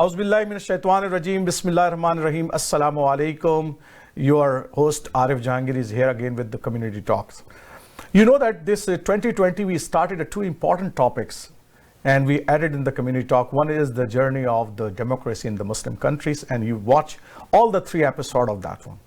Auzubillahi minash shaitanir rajeem. Bismillahir rahmanir rahim. Assalamu alaikum. Your host Arif Jahangiri is here again with the community talks. You know that this 2020 we started two important topics and we added in the community talk. One is the journey of the democracy in the Muslim countries, and you watch all the 3 episodes of that one.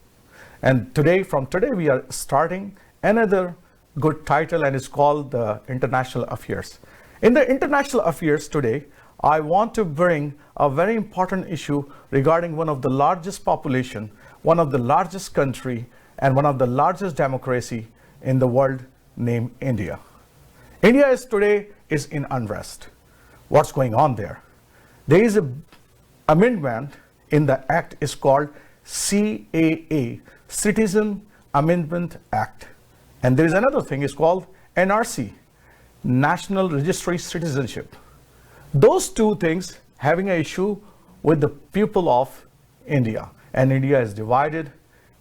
And from today we are starting another good title, and it's called the International Affairs. In the International Affairs today, I want to bring a very important issue regarding one of the largest population, one of the largest country, and one of the largest democracy in the world, named India. India today is in unrest. What's going on there? There is an amendment in the act is called CAA, Citizen Amendment Act. And there is another thing is called NRC, National Registry Citizenship. Those two things having an issue with the people of India. And India is divided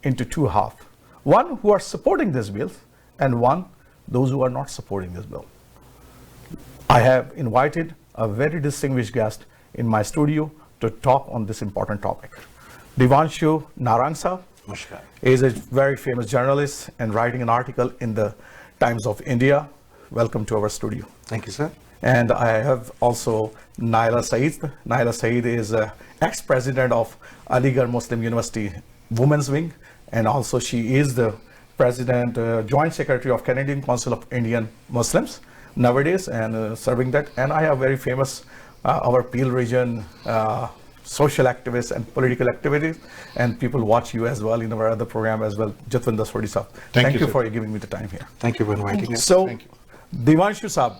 into 2 halves. One who are supporting this bill, and one those who are not supporting this bill. I have invited a very distinguished guest in my studio to talk on this important topic. Devanshu Narang is a very famous journalist and writing an article in the Times of India. Welcome to our studio. Thank you, sir. And I have also Naila Saeed. Naila Saeed is ex-president of Aligarh Muslim University Women's Wing, and also she is the president, joint secretary of Canadian Council of Indian Muslims nowadays, and serving that. And I have very famous our Peel region social activists and political activities, and people watch you as well in our other program as well. Jotvinder, Sodhi sir. Thank you for giving me the time here. Thank you for inviting us. So, Devanshu sir,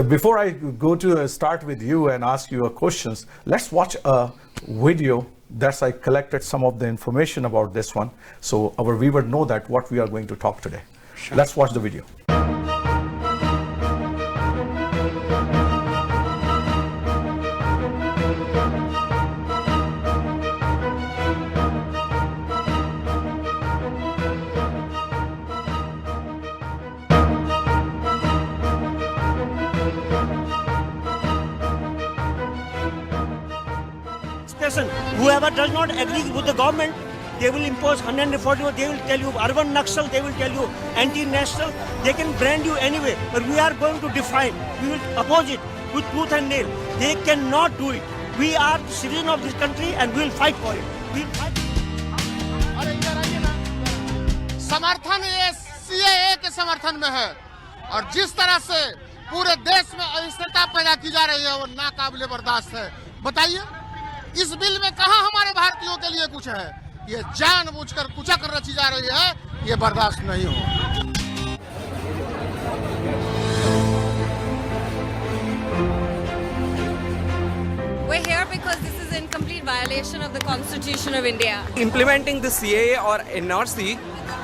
before I go to start with you and ask you questions, let's watch a video that I collected some of the information about this one, so our viewer know that what we are going to talk today. Sure. Let's watch the video. Whoever does not agree with the government, they will impose 141, they will tell you urban Naxal, they will tell you anti-national, they can brand you anyway, but we are going to define, we will oppose it with tooth and nail. They cannot do it. We are the citizen of this country and we will fight for it. We will fight. समर्थन ये CAA के समर्थन में है, और जिस तरह से पूरे देश में अस्थिरता पैदा की जा रही है वो नाकाबिले बर्दाश्त है। बताइए, इस बिल में कहां हमारे भारतीयों के लिए कुछ है? ये जानबूझकर कुचक रची जा रही है, ये बर्दाश्त नहीं हो। We're here because this is in complete violation of the Constitution of India. Implementing the CAA or NRC,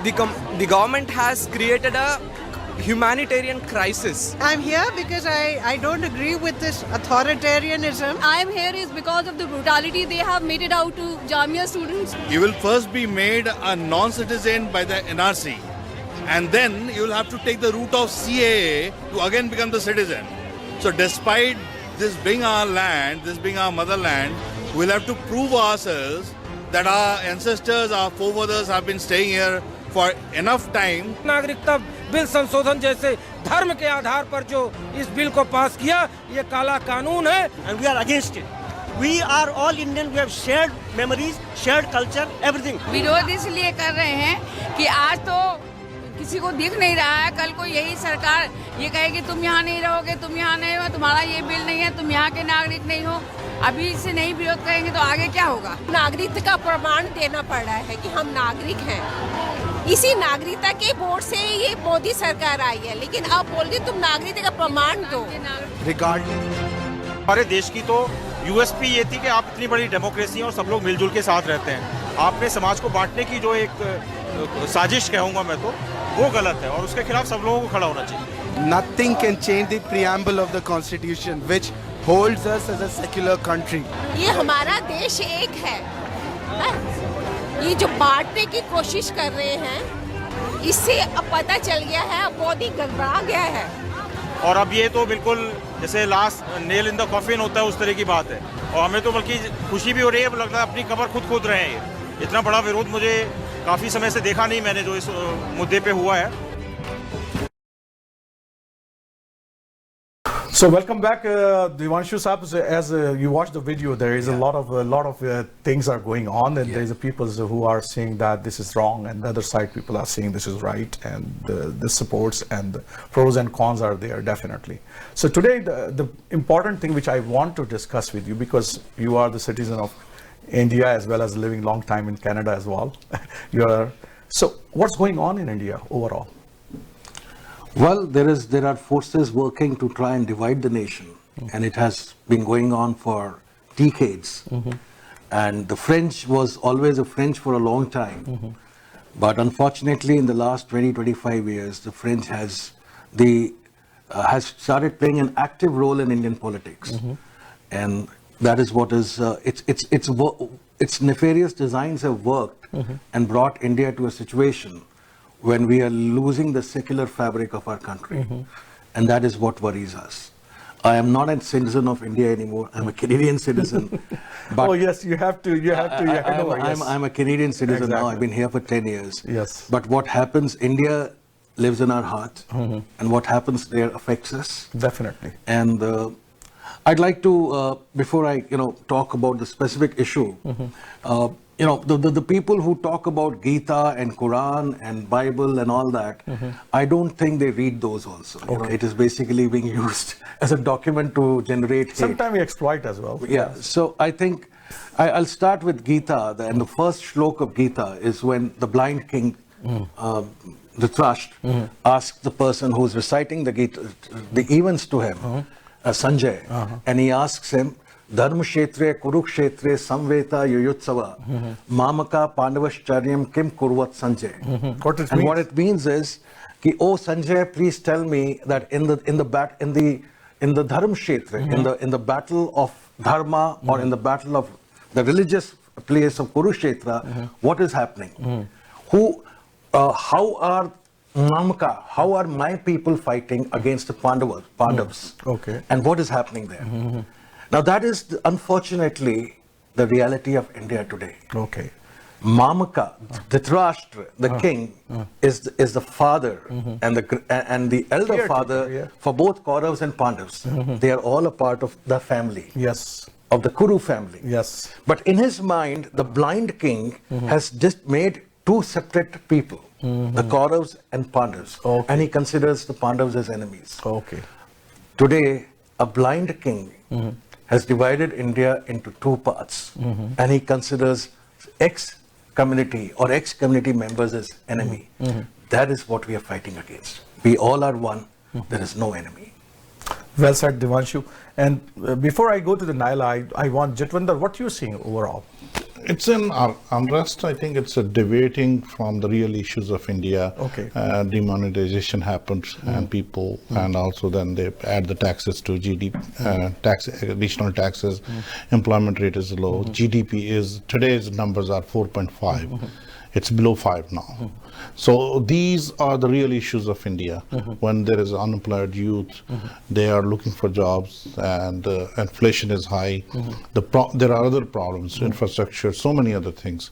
the government has created a humanitarian crisis. I'm here because I don't agree with this authoritarianism. I'm here is because of the brutality they have made it out to Jamia students. You will first be made a non-citizen by the NRC, and then you will have to take the route of CAA to again become the citizen. So despite this being our land, this being our motherland, we'll have to prove ourselves that our ancestors, our forefathers have been staying here for enough time. नागरिकता bill संशोधन जैसे धर्म के आधार पर जो इस bill को पास किया, ये काला कानून है, and we are against it. We are all Indian. We have shared memories, shared culture, everything. विरोध इसलिए कर रहे हैं कि आज तो किसी को दिख नहीं रहा है, कल को यही सरकार ये कहेगी तुम यहाँ नहीं रहोगे, तुम यहाँ नहीं हो, तुम्हारा ये बिल नहीं है, तुम यहाँ के नागरिक नहीं हो। अभी इसे नहीं विरोध करेंगे तो आगे क्या होगा? नागरिकता का प्रमाण देना पड़ रहा है कि हम नागरिक हैं। इसी नागरिकता के बोर्ड से ये मोदी सरकार आई है, लेकिन अब बोल रही तुम नागरिकता का प्रमाण दो। हमारे देश की तो यूएसपी ये थी कि आप इतनी बड़ी डेमोक्रेसी हैं और सब लोग मिलजुल के साथ रहते हैं। आपने समाज को बांटने की जो एक साजिश कहूँगा मैं तो, वो गलत है और उसके खिलाफ सब लोगों को खड़ा होना चाहिए। Nothing can change the preamble of the Constitution, which holds us as a secular country. ये हमारा देश एक है। ये जो बांटने की कोशिश कर रहे हैं, इससे अब पता चल गया है, मोदी घबरा गया है। और अब ये तो बिल्कुल जैसे last nail in the coffin होता है उस तरह की बात है। और हमें तो बल्कि खुशी भी हो रही है, लगता है अपनी कब्र खुद खोद रहे हैं। ये इतना बड़ा विरोध मुझे काफ़ी समय से देखा नहीं मैंने, जो इस मुद्दे पे हुआ है। So welcome back, Devanshu Saab. As you watch the video, there is a lot of things are going on, and there is people who are saying that this is wrong, and the other side people are saying this is right, and the supports and the pros and cons are there definitely. So today, the important thing which I want to discuss with you, because you are the citizen of India as well as living long time in Canada as well. So what's going on in India overall? Well, there are forces working to try and divide the nation, and it has been going on for decades. And the French was always a French for a long time, but unfortunately, in the last 20-25 years, the French has started playing an active role in Indian politics, and that is what is its nefarious designs have worked and brought India to a situation when we are losing the secular fabric of our country. And that is what worries us. I am not a citizen of India anymore. I'm a Canadian citizen. But oh yes, you have to. I'm a Canadian citizen now. I've been here for 10 years. Yes. But what happens, India lives in our heart, and what happens there affects us. Definitely. And I'd like to, before I talk about the specific issue, the people who talk about Gita and Quran and Bible and all that, I don't think they read those also. It is basically being used as a document to generate hate. Sometimes we exploit as well. Yeah, so I think I'll start with Gita, and the first shlok of Gita is when the blind king, Dhritarashtra, asks the person who's reciting the Gita, the events to him, Sanjay, and he asks him, Dharma Kshetre Kurukshetre Samveta Yuyutsava Mamaka Pandavascharyam Kim Kurvat Sanjay. What it means is, ki, oh Sanjay, please tell me that in the Dharma Kshetra, in the battle of Dharma, or in the battle of the religious place of Kurukshetra, what is happening? How are Mamaka, how are my people fighting against the Pandavas? Okay. And what is happening there? Now that is unfortunately the reality of India today. Okay. Mamaka, Dhritarashtra, the king, is the father and the elder father for both Kauravas and Pandavas. They are all a part of the family. Yes. Of the Kuru family. Yes. But in his mind, the blind king has just made two separate people, the Kauravas and Pandavas, and he considers the Pandavas as enemies. Okay. Today, a blind king has divided India into two parts, and he considers ex-community or ex-community members as enemy. That is what we are fighting against. We all are one. There is no enemy. Well said, Devanshu. And before I go to the Naila, I want Jotvinder, what you seeing overall? It's an unrest. I think it's a deviating from the real issues of India. Okay. Demonetization happens, and people, and also then they add the taxes to GDP, additional taxes. Employment rate is low. GDP is, today's numbers are 4.5. It's below 5 now. So these are the real issues of India. When there is unemployed youth, they are looking for jobs, and inflation is high. There are other problems, infrastructure, so many other things.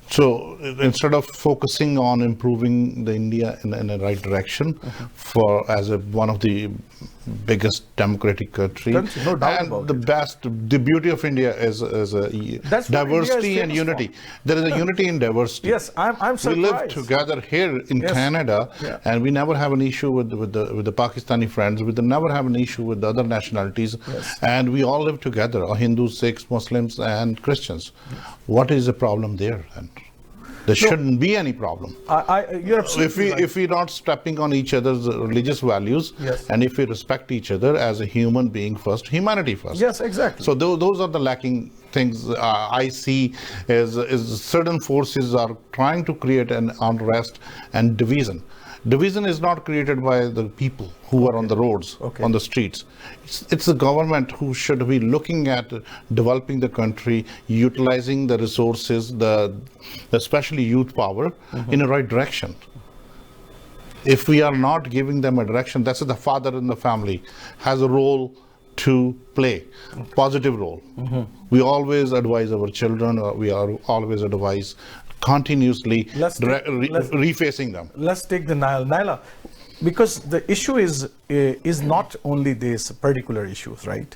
So instead of focusing on improving the India in the right direction, as one of the biggest democratic country, no doubt and about the beauty of India is diversity and unity. There is a unity in diversity. Yes, I'm surprised. We live together here in Canada, and we never have an issue with the Pakistani friends. We never have an issue with the other nationalities, and we all live together: Hindus, Sikhs, Muslims, and Christians. What is the problem there? And there shouldn't be any problem. You're absolutely right. If we're not stepping on each other's religious values, and if we respect each other as a human being first, humanity first. Yes, exactly. So those are the lacking things I see is certain forces are trying to create an unrest and division. Division is not created by the people who are on the roads, on the streets. It's the government who should be looking at developing the country, utilizing the resources, especially youth power, in the right direction. If we are not giving them a direction, that's the father in the family has a role to play positive role. We always advise our children, we are always advise continuously refacing them. Let's take the Naila, because the issue is not only these particular issues, right?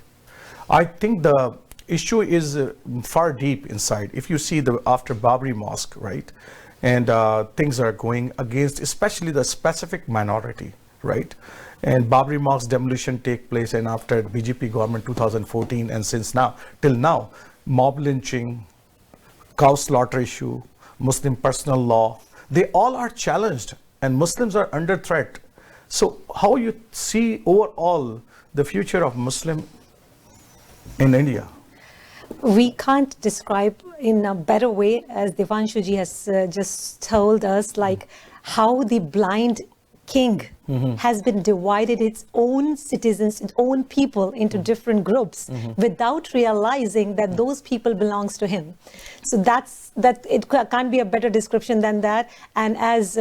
I think the issue is far deep inside. If you see after Babri Mosque, right, and things are going against especially the specific minority, right? And Babri Mosque demolition take place, and after BJP government 2014 and since now till now, mob lynching, cow slaughter issue, Muslim personal law, they all are challenged and Muslims are under threat. So how you see overall the future of Muslim in India? We can't describe in a better way, as Devanshu ji has just told us, like how the blind king has been divided its own citizens, its own people into different groups without realizing that those people belongs to him. So that it can't be a better description than that. And as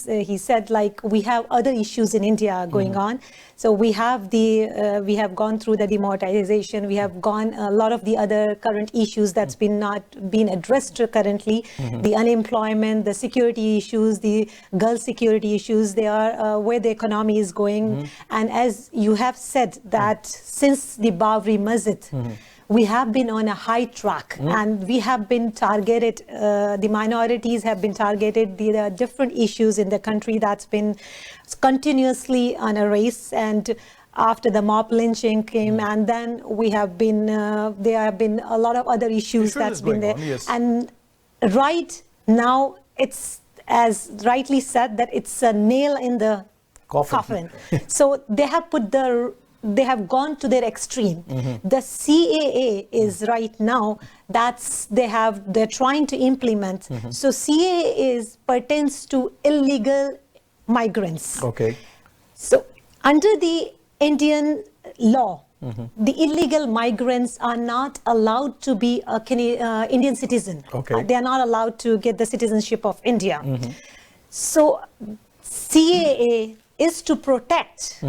he said, like we have other issues in India going on. So we have we have gone through the demonetization. We have gone a lot of the other current issues that's not been addressed currently. The unemployment, the security issues, the girl security issues. They are where the economy is going. And as you have said that since the Babri Masjid, we have been on a high track and we have been targeted, the minorities have been targeted. There are different issues in the country that's been continuously on a race. And after the mob lynching came, and then we have been, there have been a lot of other issues that's been there. Yes. And right now, it's, as rightly said, that it's a nail in the coffin. So they have gone to their extreme. The CAA is right now, they're trying to implement. So CAA pertains to illegal migrants. Okay. So under the Indian law, the illegal migrants are not allowed to be a Indian citizen. Okay. They are not allowed to get the citizenship of India. So CAA is to protect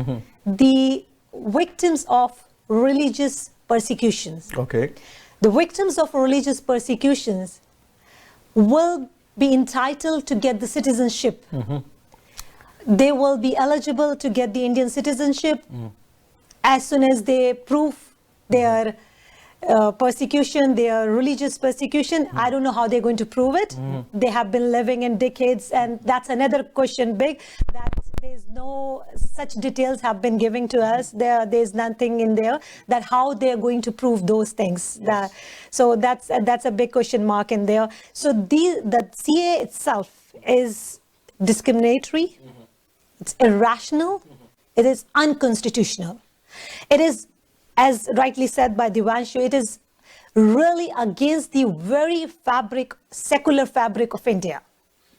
the victims of religious persecutions. Okay. The victims of religious persecutions will be entitled to get the citizenship. They will be eligible to get the Indian citizenship as soon as they prove their persecution, their religious persecution. I don't know how they're going to prove it. They have been living in decades, and that's another question big, that there's no such details have been given to us. There's nothing in there that how they're going to prove those things. Yes. So that's a big question mark in there. So the CA itself is discriminatory, it's irrational, it is unconstitutional. It is, as rightly said by Devanshu, it is really against the very secular fabric of India.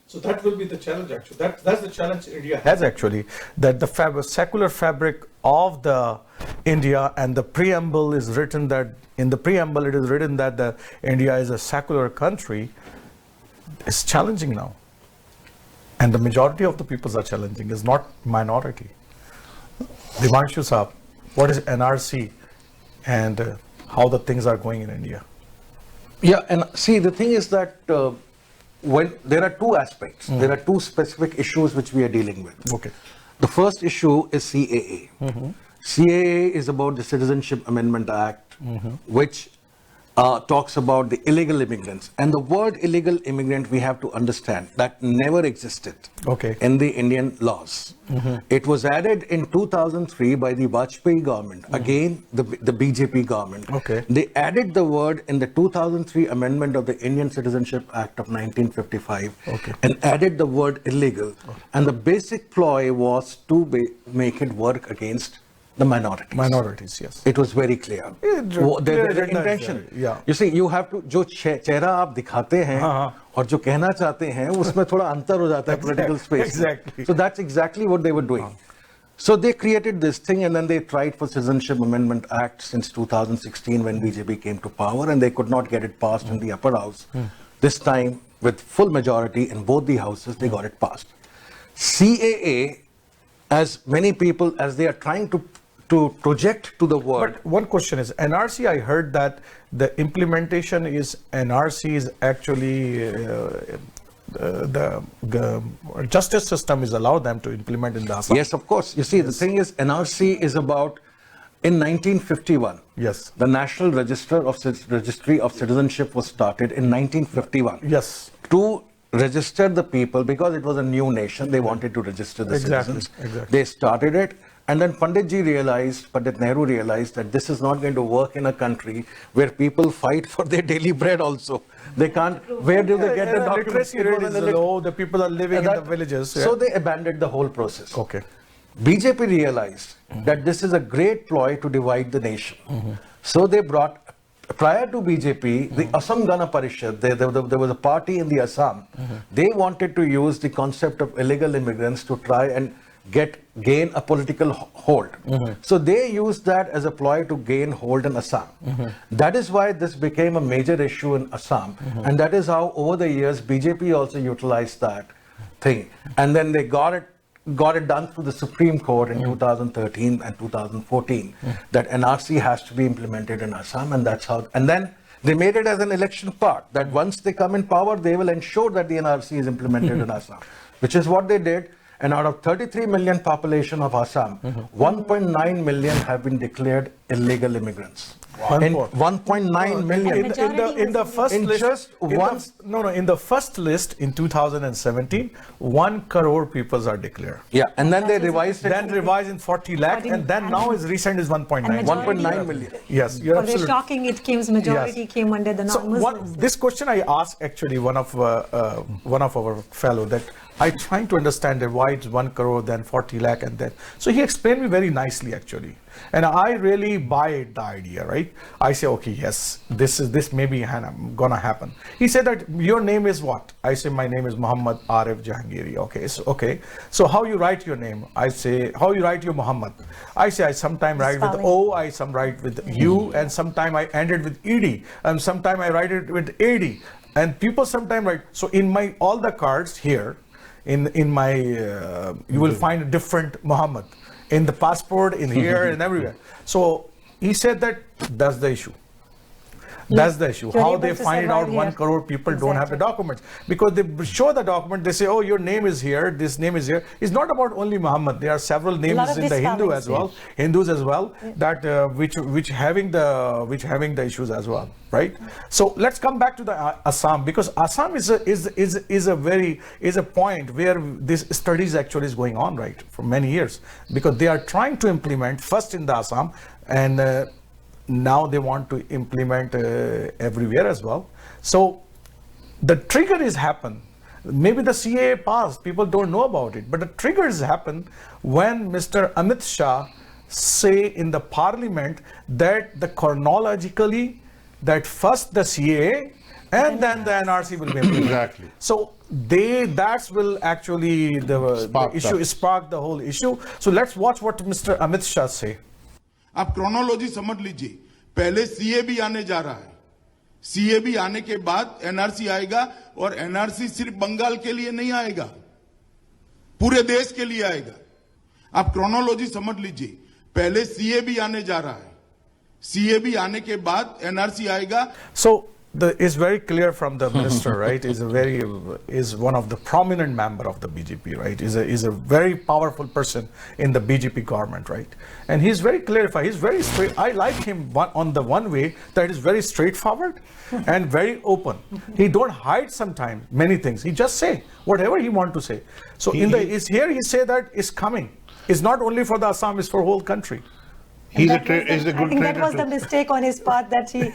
So that will be the challenge, actually. That's the challenge India has, actually, that the secular fabric of the India, and the preamble is written that, in the preamble it is written that the India is a secular country, is challenging now. And the majority of the peoples are challenging, is not minority. Devanshu Saab, what is NRC and how the things are going in India? Yeah, and see, the thing is that when there are two aspects, there are two specific issues which we are dealing with. Okay. The first issue is CAA. CAA is about the Citizenship Amendment Act, which talks about the illegal immigrants. And the word illegal immigrant, we have to understand, that never existed in the Indian laws. It was added in 2003 by the Vajpayee government, again the BJP government. They added the word in the 2003 amendment of the Indian Citizenship Act of 1955 and added the word illegal. And the basic ploy was to make it work against the minorities. Minorities, yes. It was very clear. The intention. Yeah. You see, you have to, जो चेहरा आप दिखाते हैं और जो कहना चाहते हैं, उसमें थोड़ा अंतर हो जाता है political space. Exactly. So that's exactly what they were doing. So they created this thing, and then they tried for Citizenship Amendment Act since 2016 when BJP came to power, and they could not get it passed in the upper house. This time, with full majority in both the houses, they got it passed. CAA, as many people, as they are trying to project to the world. But one question is, NRC, I heard that the implementation is, NRC is actually, the justice system is allowed them to implement in the Assam. Yes, of course. You see, the thing is, NRC is about, in 1951, yes, the National Registry of Citizenship was started in 1951. Yes. To register the people, because it was a new nation, they wanted to register the citizens. Exactly. They started it, and then Pandit Nehru realized that this is not going to work in a country where people fight for their daily bread also. They can't, where do they get the documents? Literacy rate is low, the people are living in the villages. So they abandoned the whole process. Okay. BJP realized that this is a great ploy to divide the nation. So they brought, prior to BJP, the Assam Gana Parishad, there was a party in the Assam. They wanted to use the concept of illegal immigrants to try and gain a political hold. So they used that as a ploy to gain hold in Assam. That is why this became a major issue in Assam. And that is how over the years BJP also utilized that thing. And then they got it done through the Supreme Court in 2013 and 2014 that NRC has to be implemented in Assam, and that's how. And then they made it as an election part that once they come in power, they will ensure that the NRC is implemented in Assam, which is what they did. And out of 33 million population of Assam, 1.9 million have been declared illegal immigrants. 1.9 million in the first in list, just one. In the first list in 2017, 1 crore people are declared. Yeah, and then they revised it. Then revised in 40 lakh, and then now is recent is 1.9. 1.9 million. Yes, you're absolutely shocking. It came majority came under the non-Muslims. This question I asked actually one of our fellow that I trying to understand that why it's 1 crore, then 40 lakh, and then so he explained me very nicely actually, and I really buy the idea, right? I say, okay, yes, this may be gonna happen. He said that your name is what? I say my name is Muhammad Arif Jahangiri. Okay, so how you write your name? I say how you write your Muhammad? I say I sometime write with O, I some write with U, and sometime I ended with ED, and sometime I write it with AD, and people sometime write. So in my all the cards here. In my, you will find a different Muhammad in the passport, in here and everywhere. So he said that's the issue. That's the issue. How they find out 1 crore people don't have the documents. Because they show the document, they say, oh, your name is here, this name is here. It's not about only Muhammad. There are several names in the Hindu as well, Hindus as well, that which having the issues as well, right? So let's come back to the Assam, because Assam is a point where this studies actually is going on, right, for many years, because they are trying to implement first in the Assam, and now they want to implement everywhere as well. So the trigger is happen. Maybe the CAA passed, people don't know about it, but the triggers happen when Mr. Amit Shah say in the parliament that the chronologically that first the CAA and then the NRC will be implemented. Exactly. So that will actually spark the whole issue. So let's watch what Mr. Amit Shah say. आप chronology समझ लीजिए, पहले CA भी आने जा रहा है, CA भी आने के बाद एनआरसी आएगा, और एनआरसी सिर्फ बंगाल के लिए नहीं आएगा, पूरे देश के लिए आएगा. आप क्रोनोलॉजी समझ लीजिए, पहले सीए भी आने जा रहा है, सीए भी आने के बाद एनआरसी आएगा. So it's very clear from the minister, right? Is one of the prominent member of the BJP, right? Is a very powerful person in the BJP government, right? And he's very clarified. He's very straight. I like him on the one way that is very straightforward and very open. He don't hide sometimes many things. He just say whatever he want to say. So he say that is coming. It's not only for the Assam, it's for whole country. I think that was the mistake on his part, that he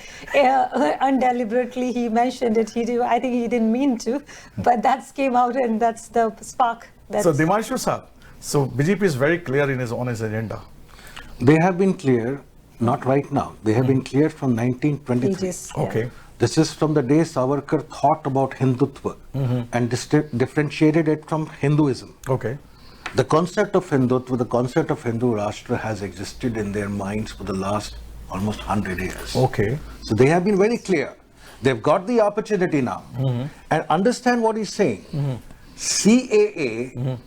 undeliberately he mentioned it. I think he didn't mean to, but that came out, and that's the spark. So Devanshu sir, so BJP is very clear on his agenda. They have been clear, not right now. They have been clear from 1923. Okay. This is from the day Savarkar thought about Hindutva and differentiated it from Hinduism. Okay. The concept of Hindutva, the concept of Hindu Rashtra has existed in their minds for the last almost 100 years. Okay. So they have been very clear. They've got the opportunity now. And understand what he's saying. CAA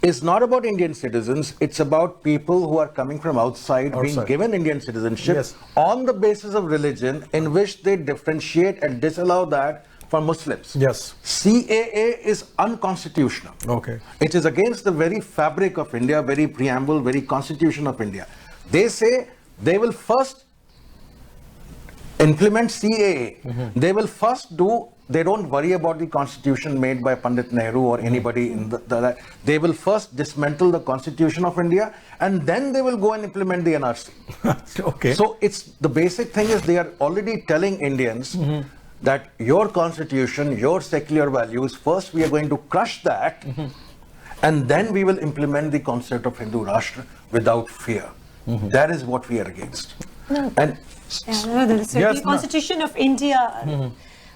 is not about Indian citizens. It's about people who are coming from outside. Being given Indian citizenship on the basis of religion, in which they differentiate and disallow that for Muslims. Yes. CAA is unconstitutional. Okay. It is against the very fabric of India, very preamble, very constitution of India. They say they will first implement CAA. They will first do, they don't worry about the constitution made by Pandit Nehru or anybody in they will first dismantle the constitution of India, and then they will go and implement the NRC. Okay. So it's the basic thing is they are already telling Indians that your constitution, your secular values, first we are going to crush that, and then we will implement the concept of Hindu Rashtra without fear. That is what we are against. No. And the Constitution of India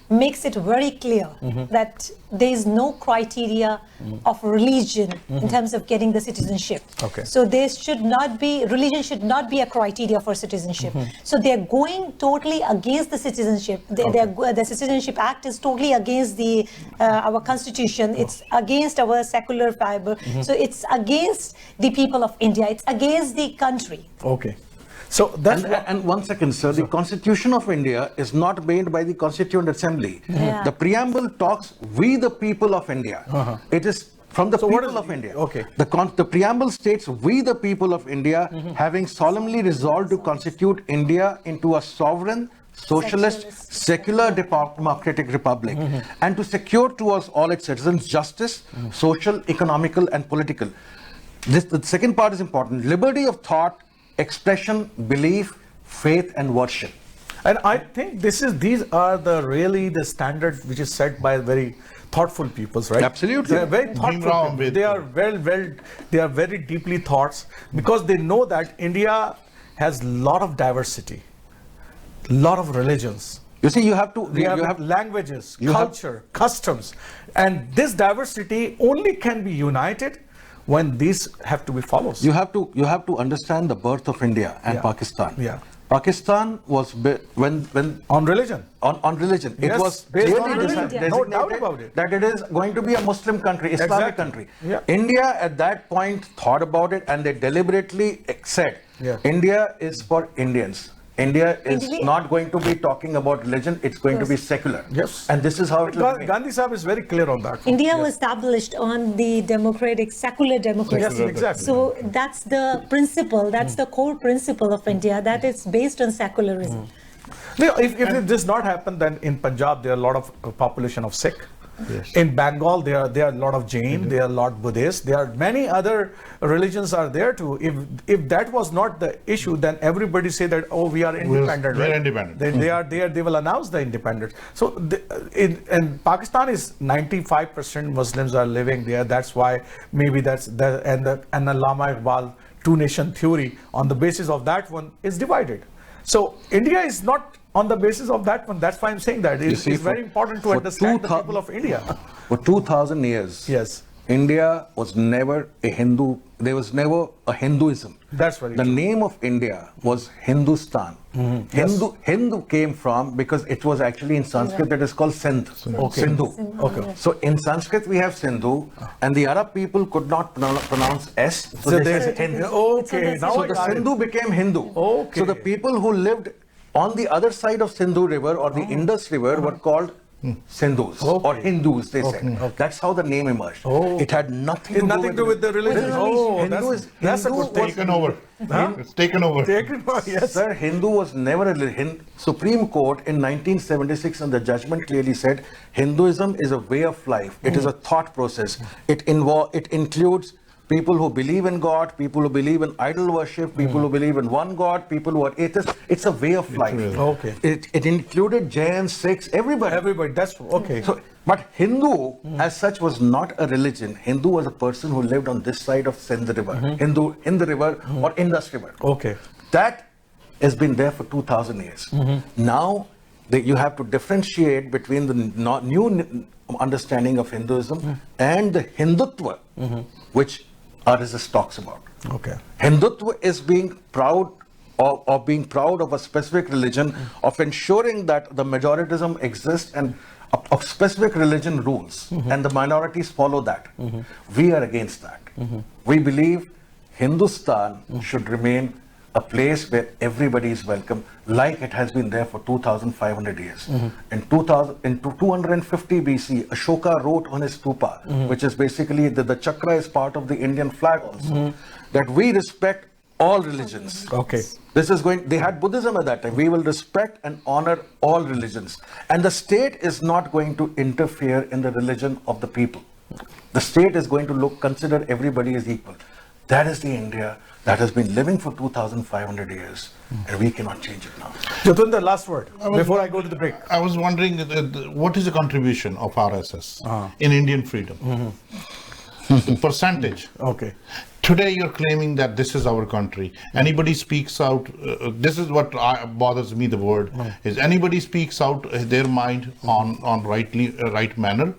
makes it very clear that there is no criteria of religion in terms of getting the citizenship. Okay. So there should not be, religion should not be a criteria for citizenship. So they're going totally against the citizenship. The Citizenship Act is totally against the our constitution. It's against our secular fiber. So it's against the people of India. It's against the country. Okay. So that's and one second, sir. The Constitution of India is not made by the Constituent Assembly. The preamble talks, "We the people of India." It is from the people of India. Okay. The preamble states, "We the people of India, having solemnly resolved to constitute India into a sovereign, socialist, secular democratic republic, and to secure to us all its citizens justice, social, economical, and political." The second part is important: liberty of thought, expression, belief, faith, and worship. And I think these are really the standards which is set by very thoughtful peoples, right? Absolutely. They are very thoughtful people. They are they are very deeply thoughts, because they know that India has a lot of diversity, lot of religions. You see, you have to, we have languages, culture, customs, and this diversity only can be united when these have to be followed. You have to understand the birth of India and Pakistan. Yeah. Pakistan was when on religion. On religion. Yes, it was based clearly on religion. No doubt about it. That it is going to be a Muslim country, Islamic country. Yeah. India at that point thought about it, and they deliberately said, India is for Indians. India is not going to be talking about religion, it's going to be secular. Yes. And this is how it will be. Gandhi Sahib is very clear on that. India was established on the democratic, secular democracy. Yes, exactly. So that's the principle, that's the core principle of India, that is based on secularism. If this not happen, then in Punjab there are a lot of population of Sikh. Yes. In Bengal there are a lot of Jain, there are a lot Buddhist, there are many other religions are there too. If that was not the issue, then everybody say that, oh, we are independent. We're independent. They will announce the independence. So in Pakistan is 95% Muslims are living there. That's why maybe that's the and the Lama Iqbal two-nation theory, on the basis of that one is divided. So India is not on the basis of that one. That's why I'm saying that it's very important to understand the people of India. For 2,000 years, yes, India was never a Hindu. There was never a Hinduism. That's very The true. name of India was Hindustan. Hindu came from, because it was actually in Sanskrit that is called Sindh. Sindhu. Okay. So in Sanskrit we have Sindhu, and the Arab people could not pronounce S, so they said Hindu. Okay, now So I the got it. Sindhu became Hindu. Okay. So the people who lived on the other side of Sindhu river or the Indus river were called Sindhus or Hindus, they said. That's how the name emerged. It had nothing to do with the religion. Oh, that's a good thing. Taken over. It's taken over. Yes. Sir, Hindu was never a Supreme Court in 1976, and the judgment clearly said Hinduism is a way of life. It is a thought process. It includes people who believe in God, people who believe in idol worship, people who believe in one God, people who are atheists. It's a way of life. Okay. It included Jains, Sikhs, everybody. Everybody, that's okay. So, but Hindu as such was not a religion. Hindu was a person who lived on this side of Sindh river, Hind river or Indus river. Okay. That has been there for 2,000 years. Now you have to differentiate between the new understanding of Hinduism and the Hindutva, which RSS talks about. Okay. Hindutva is being proud of a specific religion, of ensuring that the majoritism exists, and a of specific religion rules and the minorities follow that. We are against that. We believe Hindustan should remain a place where everybody is welcome, like it has been there for 2,500 years. In 250 BC, Ashoka wrote on his stupa, which is basically the chakra is part of the Indian flag also, that we respect all religions. Okay. This is going, they had Buddhism at that time. We will respect and honor all religions. And the state is not going to interfere in the religion of the people. The state is going to consider everybody as equal. That is the India that has been living for 2,500 years, and we cannot change it now. Jotvinder, last word before I go to the break. I was wondering, what is the contribution of RSS in Indian freedom? Percentage. Okay. Today you're claiming that this is our country. Anybody speaks out, this is what bothers me, the word, is anybody speaks out their mind on right manner,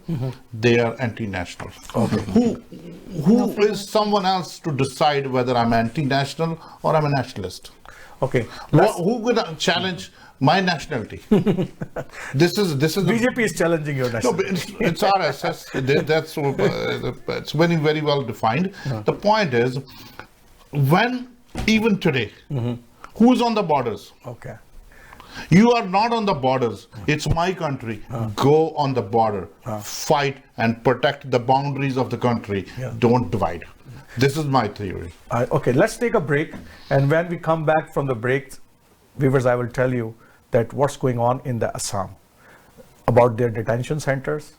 they are anti-national. Okay. Who is someone else to decide whether I'm anti-national or I'm a nationalist? Okay. Who will challenge my nationality? This is BJP is challenging your nationality. No, it's RSS. That's it's very, very well defined. The point is, when even today, who's on the borders? Okay. You are not on the borders. It's my country. Go on the border, fight and protect the boundaries of the country. Don't divide. This is my theory. Okay, let's take a break. And when we come back from the break, viewers, I will tell you that what's going on in the Assam, about their detention centers,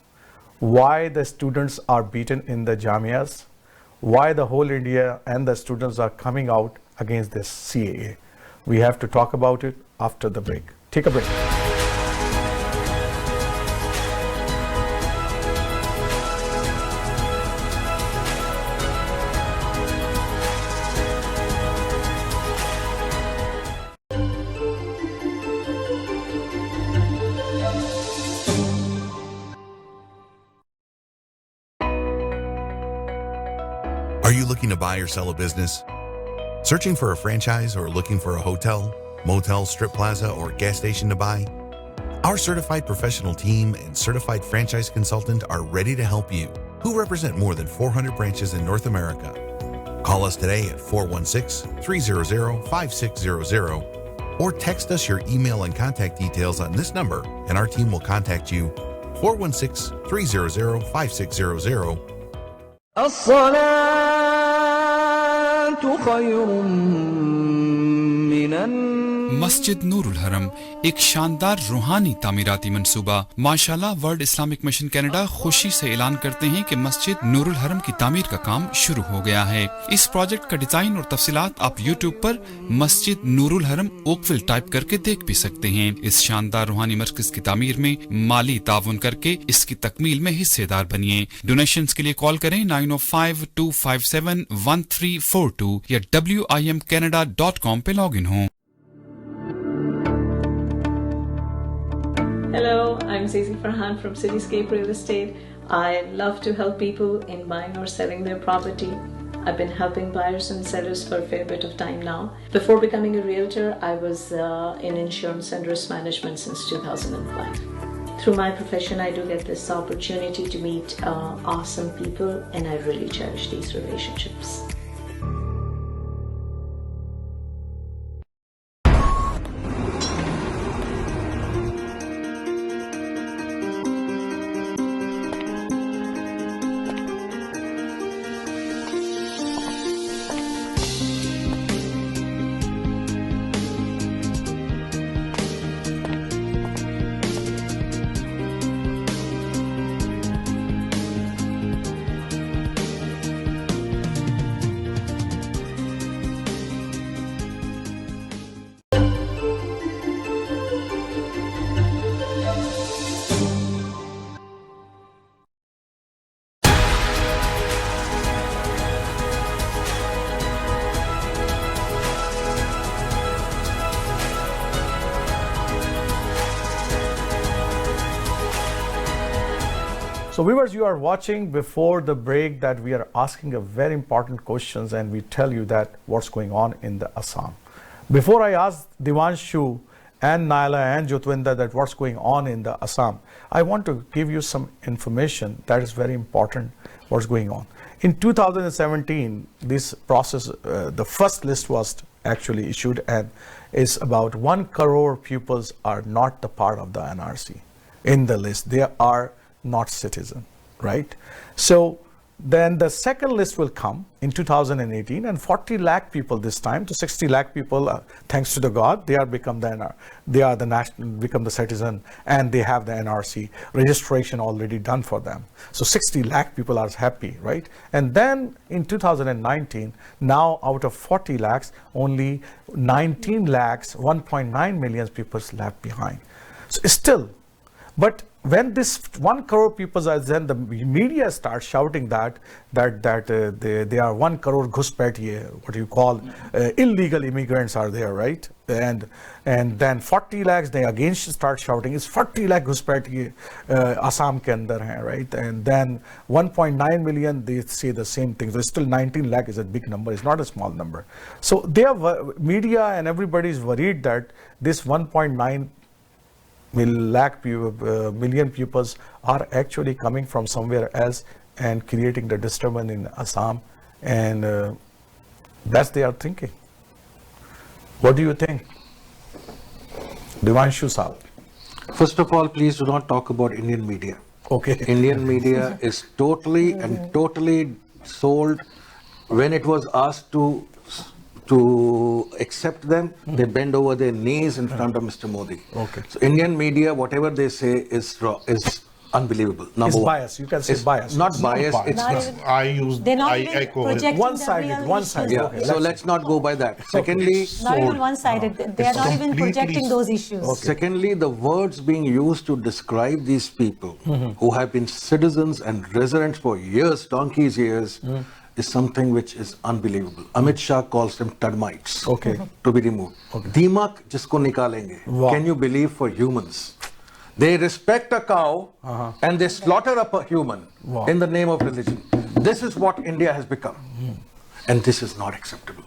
why the students are beaten in the Jamias, why the whole India and the students are coming out against this CAA. We have to talk about it after the break. Take a break. Are you looking to buy or sell a business? Searching for a franchise or looking for a hotel, motel, strip plaza, or gas station to buy? Our certified professional team and certified franchise consultant are ready to help you, who represent more than 400 branches in North America. Call us today at 416-300-5600 or text us your email and contact details on this number and our team will contact you. 416-300-5600. मस्जिद नूरुल हरम एक शानदार रूहानी तामीराती मंसूबा। माशाल्लाह world Islamic mission Canada खुशी से ऐलान करते हैं कि मस्जिद नूरुल हरम की तामीर का काम शुरू हो गया है। इस प्रोजेक्ट का डिजाइन और तफसीलात आप यूट्यूब पर मस्जिद नूरुल हरम ओकविल टाइप करके देख भी सकते हैं। इस शानदार रूहानी मरकज की तामीर में माली ताउन करके इसकी तकमील में हिस्सेदार बनिए। डोनेशंस के लिए कॉल करें 9052571342 या wimcanada.com पे लॉग इन हो। Hello, I'm Zizi Farhan from Cityscape Real Estate. I love to help people in buying or selling their property. I've been helping buyers and sellers for a fair bit of time now. Before becoming a realtor, I was in insurance and risk management since 2005. Through my profession, I do get this opportunity to meet awesome people, and I really cherish these relationships. So viewers, you are watching before the break that we are asking a very important questions and we tell you that what's going on in the Assam. Before I ask Devanshu and Naila and Jotvinder that what's going on in the Assam. I want to give you some information that is very important what's going on. In 2017, this process, the first list was actually issued, and is about 1 crore pupils are not the part of the NRC in the list. They are not citizen, right? So then the second list will come in 2018, and 40 lakh people this time to 60 lakh people, thanks to the God, they are become the national, become the citizen, and they have the NRC registration already done for them. So 60 lakh people are happy, right? And then in 2019, now out of 40 lakhs, only 19 lakhs, 1.9 million people left behind. So still, but when this 1 crore people are, then the media starts shouting that they are 1 crore ghuspetiye, what you call illegal immigrants are there, right? And then 40 lakhs they again start shouting it's 40 lakh ghuspetiye Assam ke andar hai, right? And then 1.9 million they say the same thing. So still 19 lakh is a big number. It's not a small number. So they have media and everybody is worried that this 1.9 million pupils are actually coming from somewhere else and creating the disturbance in Assam, and that's they are thinking. What do you think, Devanshu Sahab? First of all, please do not talk about Indian media. Okay. Indian media is totally and totally sold. When it was asked to accept them, they bend over their knees in front of Mr. Modi. Okay. So Indian media, whatever they say is unbelievable. It's bias. You can say bias. Not bias. It's They're not even projecting one-sided. Yeah. Okay, so let's not go by that. Secondly, not even one-sided. They are not even projecting those issues. Okay. Secondly, the words being used to describe these people who have been citizens and residents for years, donkey's years, is something which is unbelievable. Amit Shah calls them termites. Okay. To be removed. Okay. Dimak jisko nikalenge. Wow. Can you believe for humans? They respect a cow and they slaughter a human in the name of religion. This is what India has become. And this is not acceptable.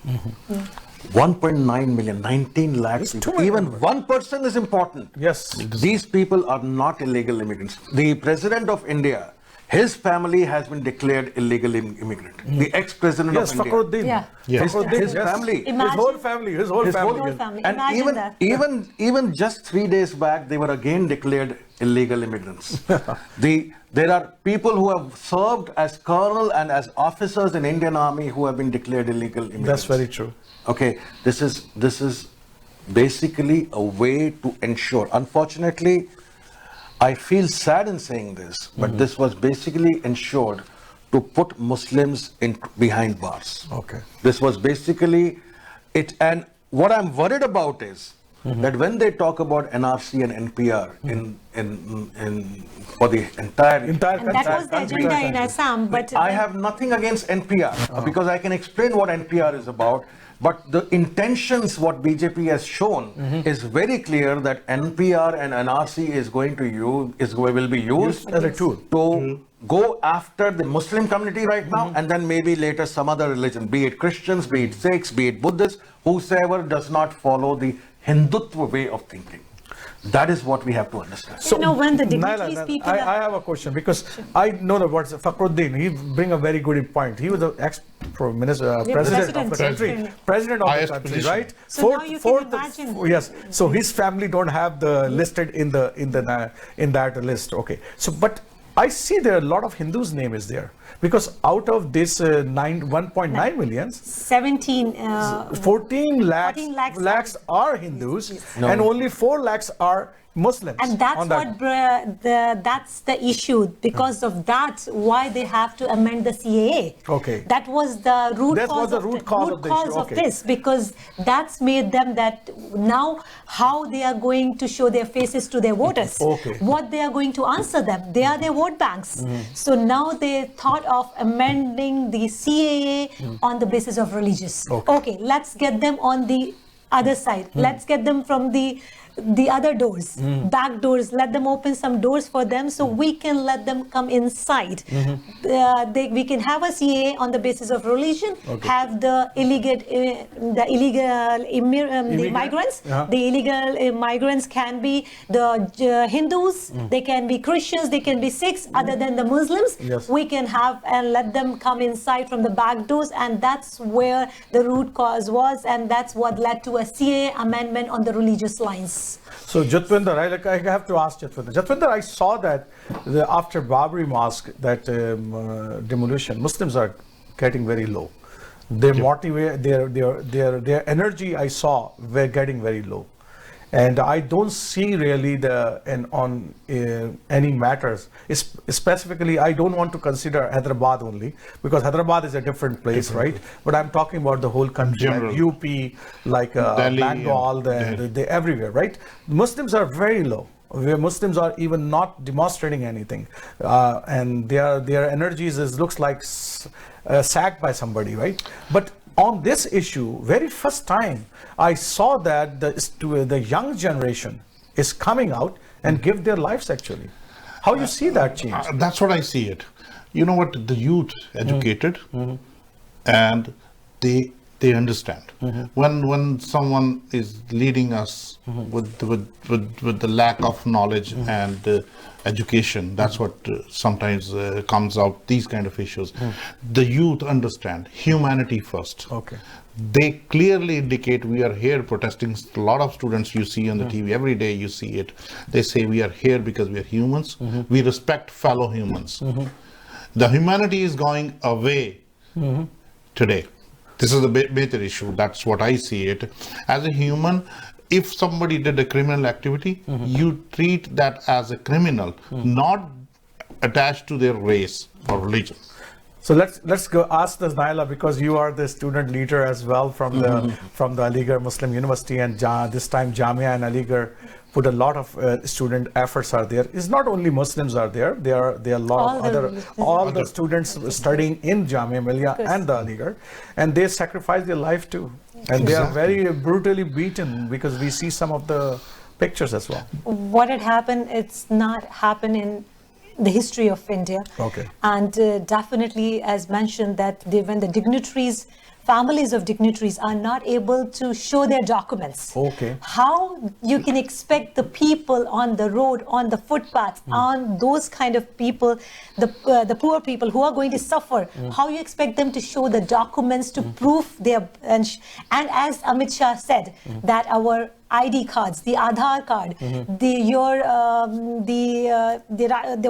1.9 million, 19 lakhs. Even one person is important. Yes. These people are not illegal immigrants. The President of India, his family has been declared illegal immigrant. The ex-president of India. Fakhruddin. Yeah. Yes. His family. His whole family. His whole family. And even just 3 days back, they were again declared illegal immigrants. There are people who have served as colonel and as officers in Indian Army who have been declared illegal immigrants. That's very true. Okay, this is basically a way to ensure. Unfortunately, I feel sad in saying this, but this was basically ensured to put Muslims behind bars. Okay. This was basically it. And what I'm worried about is that when they talk about NRC and NPR for the entire And that was the agenda in Assam. But I have nothing against NPR because I can explain what NPR is about. But the intentions, what BJP has shown, is very clear that NPR and NRC will be used as a tool to go after the Muslim community right now, and then maybe later some other religion, be it Christians, be it Sikhs, be it Buddhists, whosoever does not follow the Hindutva way of thinking. That is what we have to understand. So, when the dignitaries Naila, people... I have a question because I know that what's Fakhruddin, he bring a very good point. He was the president of the country. President of the country, right? So now you can imagine. Yes. So his family don't have the listed in that list. Okay. So, but I see there a lot of Hindus' name is there. Because out of this 1.9 million, 14 lakhs are Hindus, and only 4 lakhs are Muslims. And that's that's the issue. Because of that, why they have to amend the CAA. Okay. That was the root cause of this. Because that's made them that now how they are going to show their faces to their voters. Okay. What they are going to answer them. They are their vote banks. So now they thought of amending the CAA on the basis of religious. Okay, let's get them on the other side. Let's get them from the the other doors, back doors, let them open some doors for them so we can let them come inside. We can have a CAA on the basis of religion, have the migrants. The illegal migrants can be the Hindus, they can be Christians, they can be Sikhs, other than the Muslims. We can have and let them come inside from the back doors, and that's where the root cause was, and that's what led to a CAA amendment on the religious lines. So Jotvinder, I have to ask Jotvinder. Jotvinder, I saw that after Babri Mosque, that demolition, Muslims are getting very low. They motivate their energy. I saw were getting very low, and I don't see really any matters. Specifically, I don't want to consider Hyderabad only, because Hyderabad is a different place, right? But I'm talking about the whole country, like UP, like Bengal, everywhere, right? Muslims are very low. Where Muslims are even not demonstrating anything, and their energies looks like sacked by somebody, right? But on this issue, very first time I saw that the young generation is coming out and give their lives actually. How you see that change? That's what I see it. You know what? The youth educated, and they understand. When someone is leading us with the lack of knowledge and education, that's what sometimes comes out, these kind of issues. The youth understand humanity first. They clearly indicate, we are here protesting. A lot of students you see on the TV every day, you see it. They say we are here because we are humans. We respect fellow humans. The humanity is going away today. This is a major issue. That's what I see it. As a human, if somebody did a criminal activity, you treat that as a criminal, not attached to their race or religion. So let's go ask this Naila, because you are the student leader as well from the Aligarh Muslim University, and this time Jamia and Aligarh put a lot of student efforts are there. It's not only Muslims are there. There are a lot of all the students studying in Jamia Millia and the Aligarh, and they sacrifice their life too, and they are very brutally beaten, because we see some of the pictures as well. What had happened, it's not happened in the history of India. And definitely, as mentioned, that when the dignitaries, families of dignitaries are not able to show their documents, how you can expect the people on the road, on the footpaths, on those kind of people, the poor people who are going to suffer, how you expect them to show the documents to prove their, and as Amit Shah said, that our ID cards, the Aadhaar card, the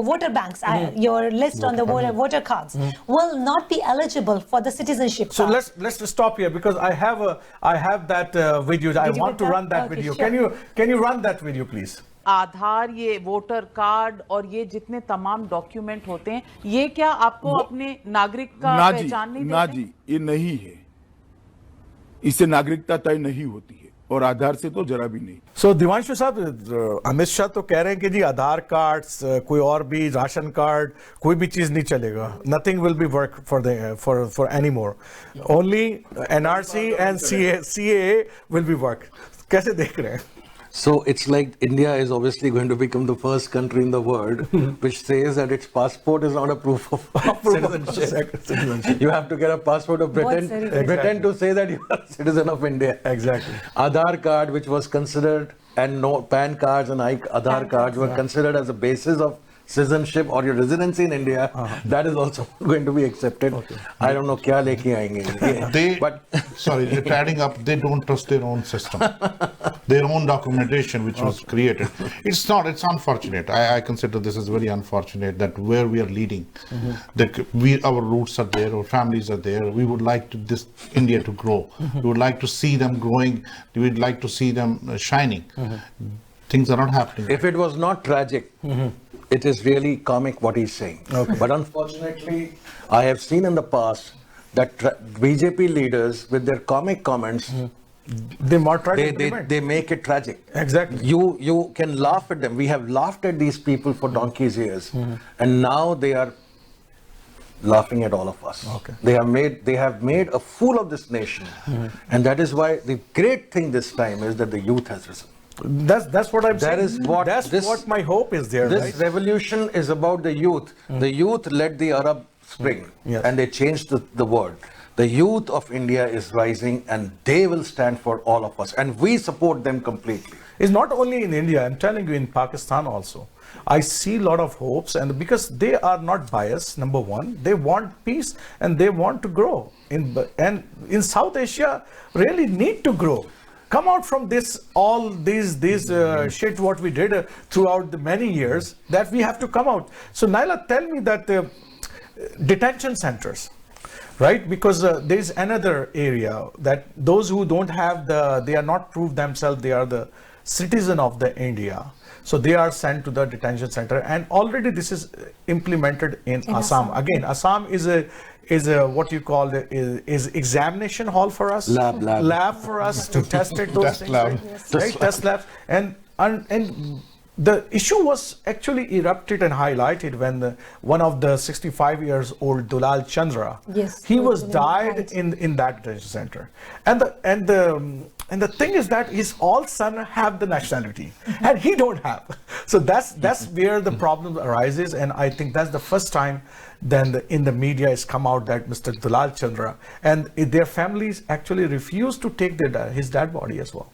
voter banks, your list on the voter cards will not be eligible for the citizenship. So let's stop here, because I have that video. I want to run that video. Sure. Can you run that video, please? आधार, ये voter card और ये जितने तमाम document होते हैं, ये क्या आपको अपने नागरिक का पहचान नहीं देते? ना जी, ये नहीं है। इससे नागरिकता तय नहीं होती है, और आधार से तो जरा भी नहीं। So दिवांशु साहब, अमित शाह तो कह रहे हैं कि जी आधार कार्ड, कोई और भी राशन कार्ड, कोई भी चीज नहीं चलेगा. Nothing will be work for anymore. Only NRC and CAA will be work. कैसे देख रहे हैं? So it's like India is obviously going to become the first country in the world which says that its passport is not a proof of citizenship. You have to get a passport to pretend to say that you are a citizen of India. Exactly. Aadhaar card, which was considered, and PAN cards and Aadhaar cards were considered as a basis of citizenship or your residency in India, that is also going to be accepted. I don't know kya leke aayenge. But sorry, they're adding up. They don't trust their own system, their own documentation, which was created. It's not. It's unfortunate. I consider this as very unfortunate that where we are leading, that our roots are there, our families are there. We would like this India to grow. We would like to see them growing. We would like to see them shining. Things are not happening. If it was not tragic, it is really comic what he's saying. But unfortunately, I have seen in the past that BJP leaders, with their comic comments, they make it tragic. Exactly. You can laugh at them. We have laughed at these people for donkey's years, and now they are laughing at all of us. They have made a fool of this nation, and that is why the great thing this time is that the youth has risen. That's what I'm That saying. is what That's what my hope is there. This right? revolution is about the youth. The youth led the Arab Spring, Yes. and they changed the world. The youth of India is rising, and they will stand for all of us, and we support them completely. It's not only in India, I'm telling you, in Pakistan also. I see a lot of hopes, and because they are not biased, number one, they want peace and they want to grow. And in South Asia, really need to grow. Come out from this, all these shit what we did throughout the many years, that we have to come out. So Naila, tell me that detention centers, right? Because there is another area that those who don't have they are not proved themselves, they are the citizen of the India. So they are sent to the detention center, and already this is implemented in Assam. Again, Assam is a what you call is examination hall for us, lab for us to test it. Those Test things, lab. right? Right? Test labs, and the issue was actually erupted and highlighted when one of the 65 years old Dulal Chandra, he was died in that detention center, and the thing is that his all son have the nationality and he don't have. So that's where the problem arises, and I think that's the first time then in the media has come out that Mr. Dulal Chandra and their families actually refused to take his dead body as well.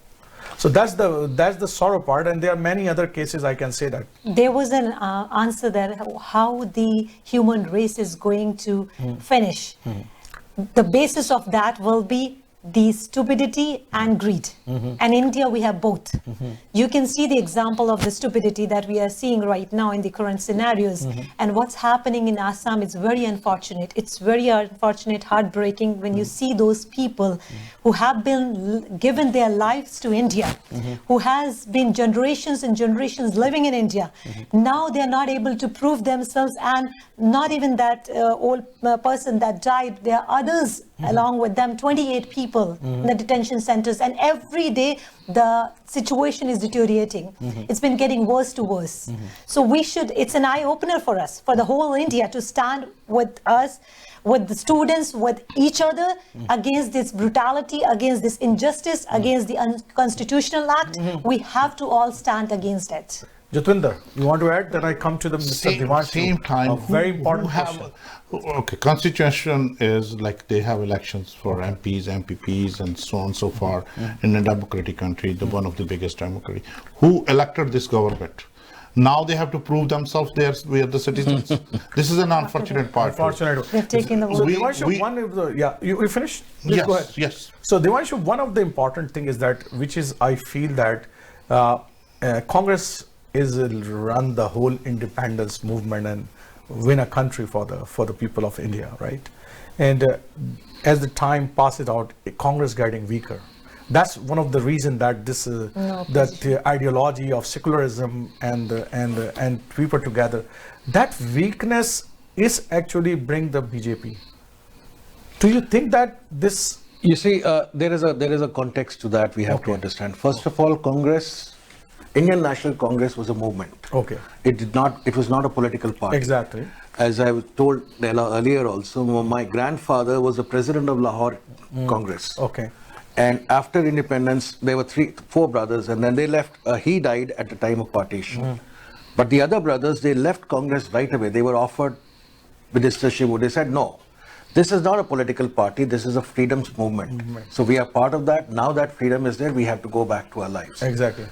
So that's the sorrow part, and there are many other cases I can say that. There was an answer there, how the human race is going to finish. The basis of that will be the stupidity and greed. And in India, we have both. You can see the example of the stupidity that we are seeing right now in the current scenarios. And what's happening in Assam is very unfortunate. It's very unfortunate, heartbreaking when you see those people who have been given their lives to India, who has been generations and generations living in India. Now they are not able to prove themselves, and not even that old person that died, there are others along with them, 28 people in the detention centers, and every day the situation is deteriorating. It's been getting worse to worse. So it's an eye-opener for us, for the whole India, to stand with us, with the students, with each other, against this brutality, against this injustice, against the unconstitutional act. We have to all stand against it. Jotvinder, you want to add? Then I come to the Mr. Devanshu. Same time, a very important question. Okay, constitution is like they have elections for MPs, MPPs, and so on and so far in a democratic country, one of the biggest democracy. Who elected this government? Now they have to prove themselves we are the citizens. This is an unfortunate part. Unfortunate. They've taken the Devanshu, you finished? Please yes, go ahead. Yes. So Devanshu, one of the important thing is that, which is I feel that Congress is run the whole independence movement and win a country for the people of India, right? And as the time passes out, Congress getting weaker. That's one of the reasons that the ideology of secularism and people together, that weakness is actually bring the BJP. Do you think that this? You see, there is a context to that we have to understand. First of all, Indian National Congress was a movement. Okay. It was not a political party. Exactly. As I was told Naila earlier also, my grandfather was the president of Lahore Congress. Okay. And after independence, there were 4 brothers, and then they left. He died at the time of partition. But the other brothers, they left Congress right away. They were offered ministership. They said, no, this is not a political party. This is a freedoms movement. So we are part of that. Now that freedom is there, we have to go back to our lives. Exactly.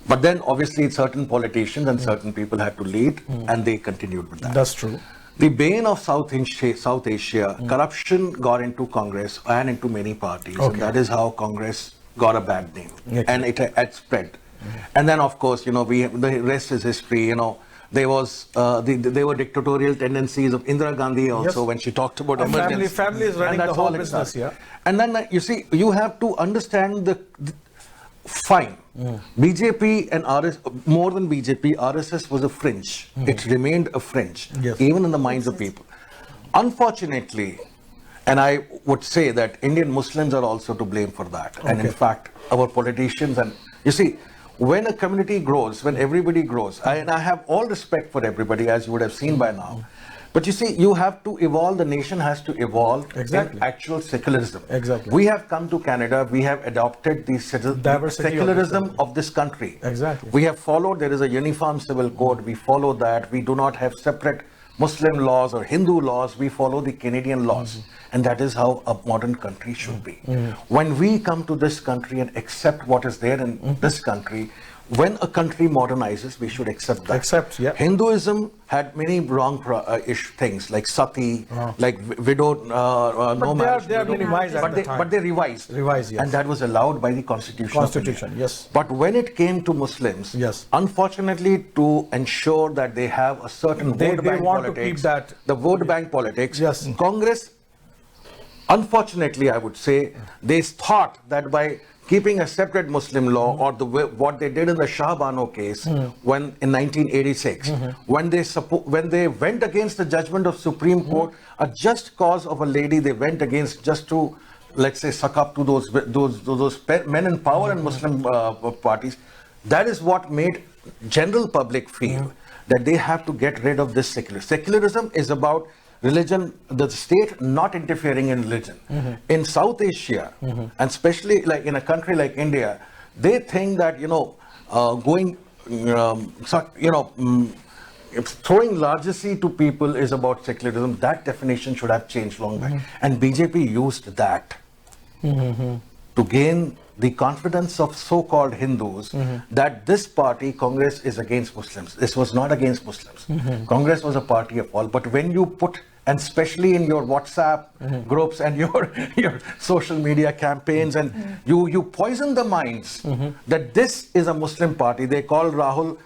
But then obviously certain politicians and certain people had to lead, and they continued with that. That's true. The bane of South Asia, corruption got into Congress and into many parties. Okay. And that is how Congress got a bad name. And it had spread. And then of course, the rest is history. There were dictatorial tendencies of Indira Gandhi also, when she talked about emergency. Family is running the whole business, yeah. And then you see, you have to understand fine. BJP and RSS, more than BJP, RSS was a fringe. It remained a fringe, even in the minds of people. Unfortunately, and I would say that Indian Muslims are also to blame for that. And in fact, our politicians, and you see, when a community grows, when everybody grows, and I have all respect for everybody, as you would have seen by now, But you see, you have to evolve, the nation has to evolve Exactly. in actual secularism. Exactly. We have come to Canada, we have adopted the secularism of this country. Exactly. We have followed, there is a uniform civil code, we follow that. We do not have separate Muslim laws or Hindu laws, we follow the Canadian laws. And that is how a modern country should be. When we come to this country and accept what is there in this country, when a country modernizes, we should accept that. Hinduism had many wrong things like sati, like widow, no marriage. They are minimized at the time. But they revised. Yes. And that was allowed by the Constitution. Yes. But when it came to Muslims, unfortunately, to ensure that they have a certain vote bank politics, the vote bank politics, Congress, unfortunately, I would say, they thought that by keeping a separate Muslim law, or what they did in the Shah Bano case when in 1986, when they went against the judgment of Supreme Court, a just cause of a lady they went against just to, let's say, suck up to those men in power and Muslim parties. That is what made general public feel that they have to get rid of this secularism is about religion, the state not interfering in religion. In South Asia, and especially like in a country like India, they think that, throwing largesse to people is about secularism. That definition should have changed long back. And BJP used that to gain the confidence of so-called Hindus that this party, Congress, is against Muslims. This was not against Muslims. Congress was a party of all. But when you put, and especially in your WhatsApp groups and your social media campaigns, and you poison the minds that this is a Muslim party. They call Rahul,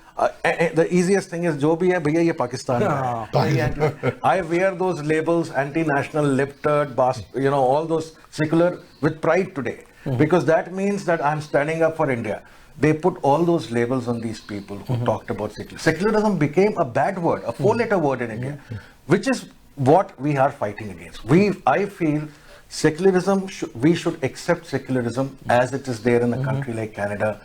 the easiest thing is, jo bhi hai, bhaiya ye Pakistan hai. I wear those labels, anti-national, lip-turd, all those secular, with pride today. Because that means that I'm standing up for India. They put all those labels on these people who talked about secularism. Secularism became a bad word, a four-letter word in India, which is what we are fighting against. I feel secularism, we should accept secularism as it is there in a country like Canada.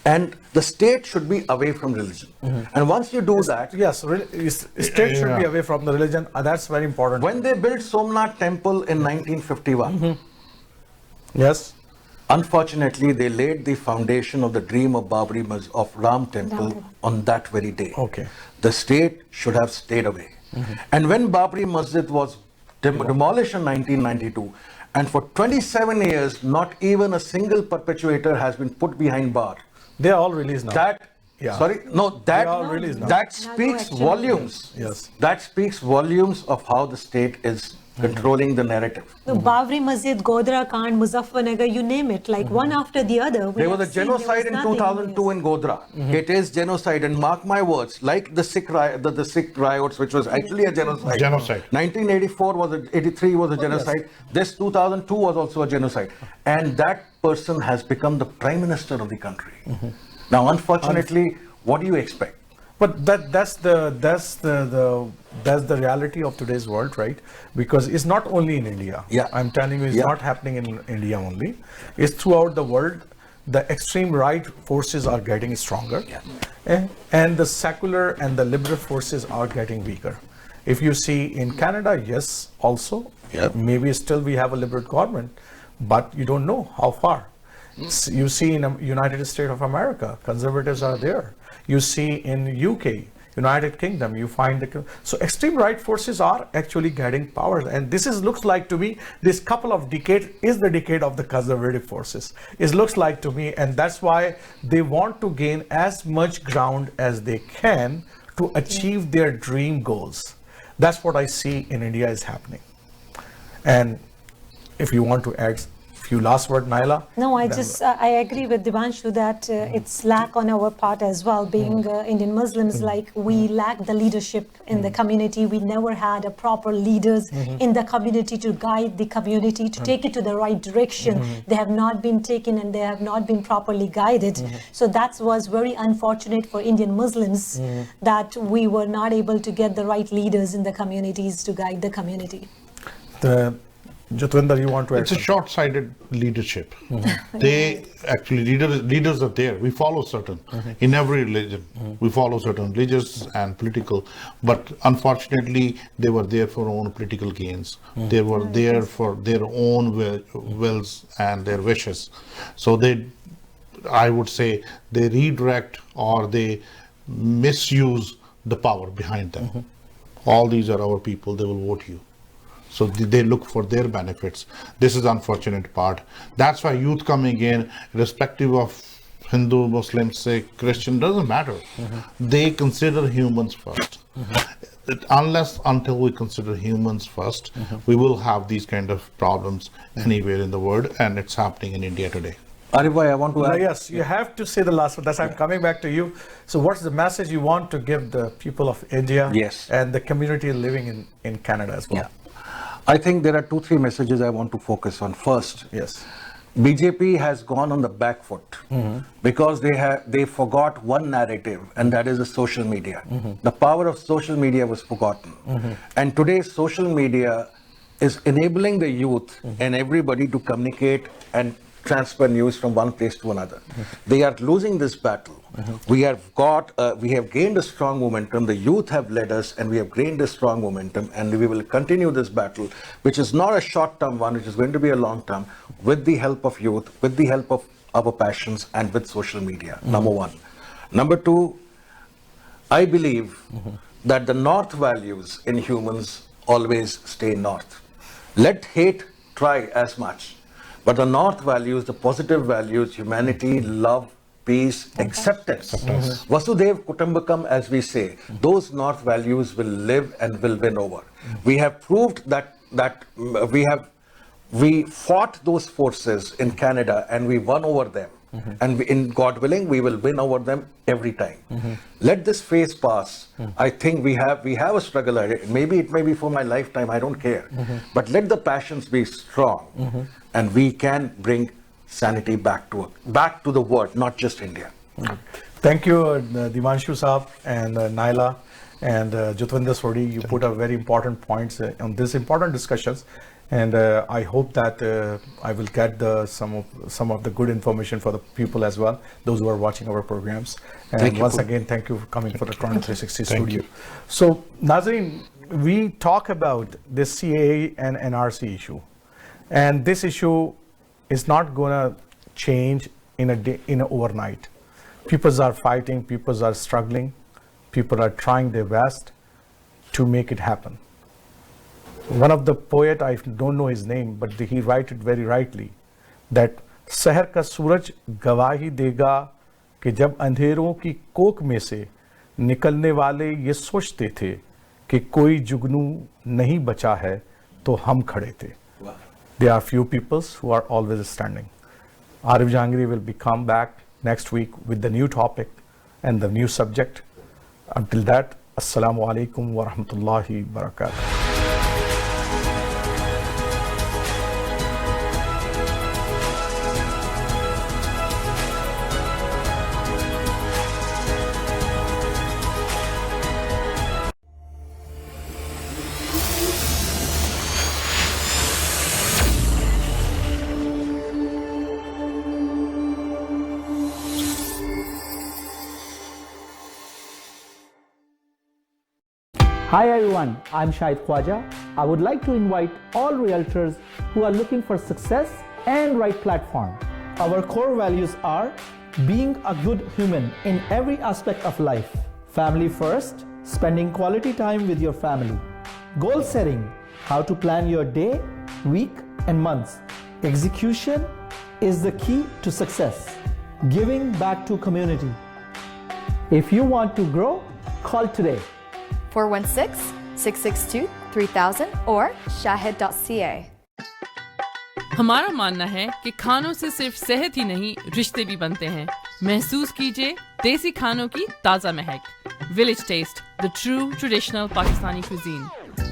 And the state should be away from religion. And once you do that... Yes, state should be away from the religion. That's very important. When they built Somnath Temple in 1951, yes, unfortunately, they laid the foundation of the dream of Babri of Ram Temple on that very day. The state should have stayed away. And when Babri Masjid was demolished in 1992, and for 27 years, not even a single perpetuator has been put behind bar. They are all released now. That speaks volumes. Yes. That speaks volumes of how the state is controlling the narrative. The Babri Masjid, Godhra Kand, Muzaffarnagar, you name it, like one after the other. There was a genocide in 2002 in Godhra. It is genocide, and mark my words, like the Sikh riots, which was actually a genocide. 1984 was 83 was a genocide. This 2002 was also a genocide, and that person has become the Prime Minister of the country. Now, unfortunately, what do you expect? But that's the reality of today's world, right? Because it's not only in India. I'm telling you, it's not happening in India only. It's throughout the world. The extreme right forces are getting stronger, and the secular and the liberal forces are getting weaker. If you see in Canada, yes, also, maybe still we have a liberal government, but you don't know how far. You see in the United States of America, conservatives are there. You see in UK, United Kingdom, you find so extreme right forces are actually getting power, and this looks like to me this couple of decades is the decade of the conservative forces. It looks like to me, and that's why they want to gain as much ground as they can to achieve their dream goals. That's what I see in India is happening. And if you want to add few last word, Naila? No, I agree with Devanshu that it's lack on our part as well. Being Indian Muslims, like we lack the leadership in the community. We never had a proper leaders in the community to guide the community, to take it to the right direction. They have not been taken and they have not been properly guided. So that was very unfortunate for Indian Muslims that we were not able to get the right leaders in the communities to guide the community. Jotvinder, you want to add? It's a short-sighted leadership. They actually leaders are there. We follow certain in every religion. We follow certain religious and political, but unfortunately, they were there for own political gains. They were there for their own wills and their wishes. So I would say, they redirect or they misuse the power behind them. All these are our people. They will vote you. So they look for their benefits. This is unfortunate part. That's why youth coming in, irrespective of Hindu, Muslim, Sikh, Christian, doesn't matter. They consider humans first. Until we consider humans first, we will have these kind of problems anywhere in the world, and it's happening in India today. Arif, I want to add. Yes, you have to say the last one. That's I'm coming back to you. So what's the message you want to give the people of India and the community living in Canada as well? I think there are 2-3 messages I want to focus on. First, BJP has gone on the back foot because they forgot one narrative, and that is the social media. The power of social media was forgotten. And today social media is enabling the youth and everybody to communicate and transfer news from one place to another. They are losing this battle. We have gained a strong momentum. The youth have led us, and we have gained a strong momentum, and we will continue this battle, which is not a short-term one, which is going to be a long-term, with the help of youth, with the help of our passions, and with social media. Number one. Number two, I believe that the North values in humans always stay North. Let hate try as much, but the North values, the positive values, humanity, love, peace, acceptance. Vasudev Kutumbakam, as we say, those North values will live and will win over. We have proved that we fought those forces in Canada and we won over them. And in God willing, we will win over them every time. Let this phase pass. I think we have a struggle. Maybe it may be for my lifetime, I don't care. But let the passions be strong, and we can bring sanity back to the world, not just India. Thank you, Devanshu Saab and Naila and Jotvinder Sodhi. You put up very important points on this important discussions, and I hope that I will get some of the good information for the people as well, those who are watching our programs. And once again, thank you for coming for the Toronto 360 studio. So, Nazreen, we talk about this CAA and NRC issue, and this issue is not going to change in a overnight. People are fighting, people are struggling, people are trying their best to make it happen. One of the poet, I don't know his name, but he wrote it very rightly, that शहर का सूरज गवाही देगा कि जब अंधेरों की कोख में से निकलने वाले ये सोचते थे कि कोई जुगनू नहीं बचा है तो हम खड़े थे. There are few peoples who are always standing. Arif Jahangiri will come back next week with the new topic and the new subject. Until that, Assalamu alaikum wa rahmatullahi wa barakatuh. Hi everyone, I'm Saeed Khwaja. I would like to invite all realtors who are looking for success and right platform. Our core values are being a good human in every aspect of life. Family first, spending quality time with your family. Goal setting, how to plan your day, week and months. Execution is the key to success. Giving back to community. If you want to grow, call today. 416-662-3000 or shahid.ca. हमारा मानना है कि खानों से सिर्फ सेहत ही नहीं, रिश्ते भी बनते हैं. महसूस कीजिए देसी खानों की ताज़ा महक. Village taste, the true traditional Pakistani cuisine,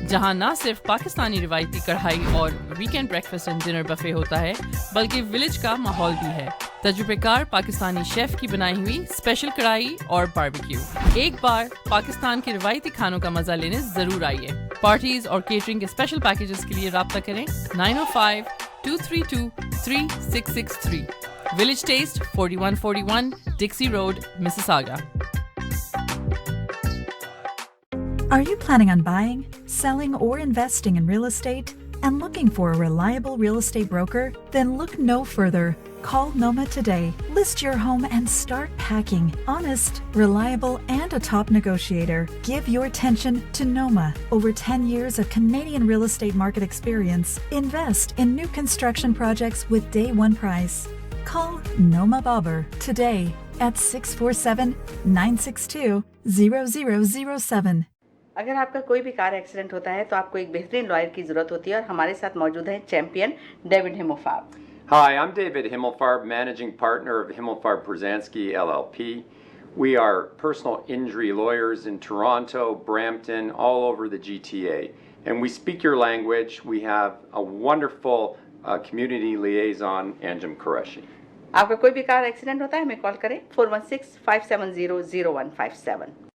जहां ना सिर्फ पाकिस्तानी रिवायती कढ़ाई और weekend breakfast and dinner buffet होता है, बल्कि विलेज का माहौल भी है. तजुर्बेकार पाकिस्तानी शेफ की बनाई हुई स्पेशल कढ़ाई और बारबेक्यू. एक बार पाकिस्तान के रिवायती खानों का मजा लेने जरूर आइए. पार्टीज और केटरिंग के स्पेशल पैकेजेस के लिए राब्ता करें 905-232-3663. Village Taste, 4141 Dixie Road, Mississauga. Are you planning on buying, selling, or investing in real estate and looking for a reliable real estate broker? Then look no further. Call Noma today. List your home and start packing. Honest, reliable, and a top negotiator. Give your attention to Noma. Over 10 years of Canadian real estate market experience. Invest in new construction projects with day one price. Call Noma Bobber today at 647-962-0007. अगर आपका कोई भी car accident होता है तो आपको एक बेहतरीन लॉयर की जरूरत होती है और हमारे साथ मौजूद हैं चैंपियन डेविड हिमोफार्ब. Hi, I'm David Himmelfarb, managing partner of Himmelfarb Brzezinski LLP. We are personal injury lawyers in Toronto, Brampton, all over the GTA. And we speak your language. We have a wonderful community liaison, Anjum Qureshi. आपका कोई भी car accident होता है हमें call करें 416-570-0157.